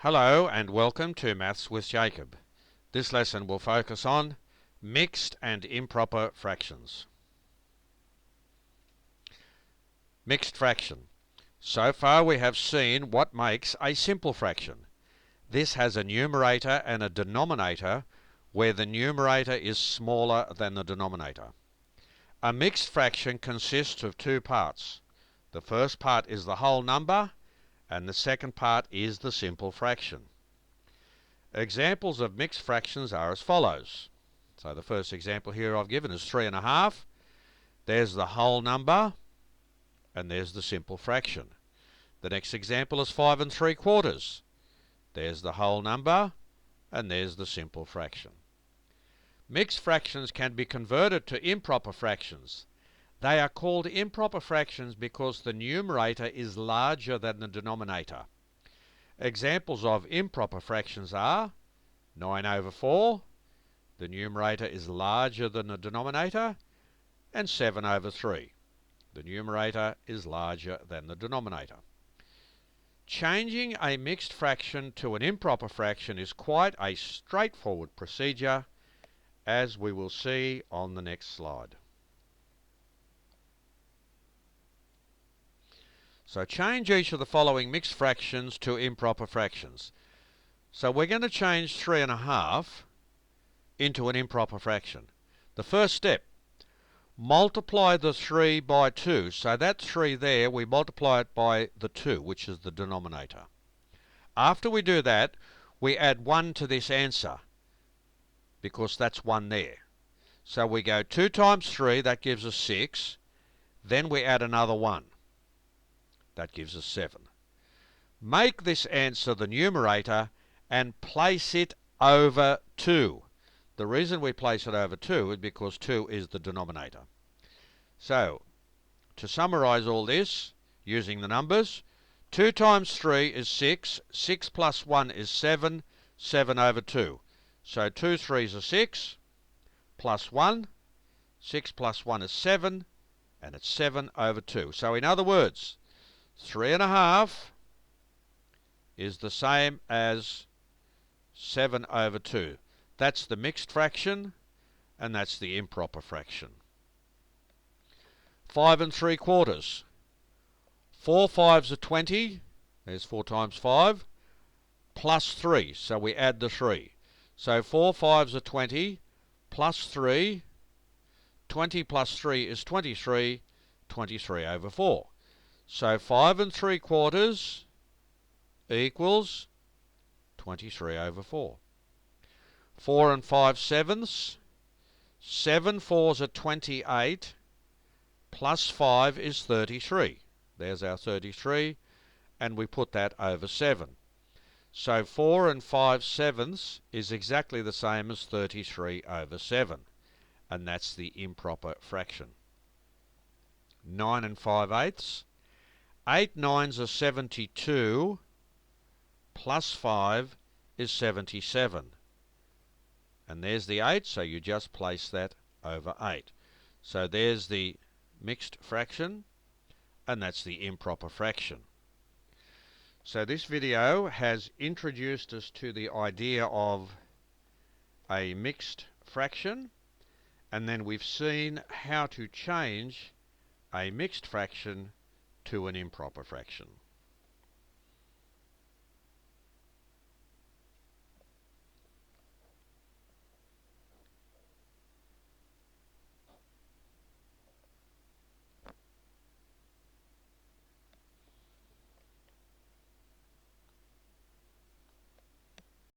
Hello and welcome to Maths with Jacob. This lesson will focus on mixed and improper fractions. Mixed fraction. So far we have seen what makes a simple fraction. This has a numerator and a denominator where the numerator is smaller than the denominator. A mixed fraction consists of two parts. The first part is the whole number and the second part is the simple fraction. Examples of mixed fractions are as follows. So the first example here I've given is 3.5. There's the whole number and there's the simple fraction. The next example is 5 3/4. There's the whole number and there's the simple fraction. Mixed fractions can be converted to improper fractions. They are called improper fractions because the numerator is larger than the denominator. Examples of improper fractions are 9/4, the numerator is larger than the denominator, and 7/3, the numerator is larger than the denominator. Changing a mixed fraction to an improper fraction is quite a straightforward procedure, as we will see on the next slide. So change each of the following mixed fractions to improper fractions. So we're going to change 3.5 into an improper fraction. The first step, multiply the 3 by 2. So that 3 there, we multiply it by the 2, which is the denominator. After we do that, we add 1 to this answer, because that's 1 there. So we go 2 times 3, that gives us 6. Then we add another 1. That gives us 7. Make this answer the numerator and place it over 2. The reason we place it over 2 is because 2 is the denominator. So, to summarize all this, using the numbers, 2 times 3 is 6, 6 plus 1 is 7, 7/2. So 2 3s are 6, plus 1, 6 plus 1 is 7, and it's 7/2. So in other words, 3.5 is the same as 7/2. That's the mixed fraction, and that's the improper fraction. 5 3/4. 4 5s are 20. There's 4 times 5. Plus 3. So we add the 3. So 4 5s are 20. Plus 3. 20 plus 3 is 23. 23/4. So 5 3/4 equals 23/4. 4 5/7. 7 4s are 28. Plus 5 is 33. There's our 33. And we put that over 7. So 4 5/7 is exactly the same as 33/7. And that's the improper fraction. 9 5/8. 8 9s are 72. Plus 5 is 77. And there's the 8, so you just place that over 8. So there's the mixed fraction, and that's the improper fraction. So this video has introduced us to the idea of a mixed fraction, and then we've seen how to change a mixed fraction to an improper fraction.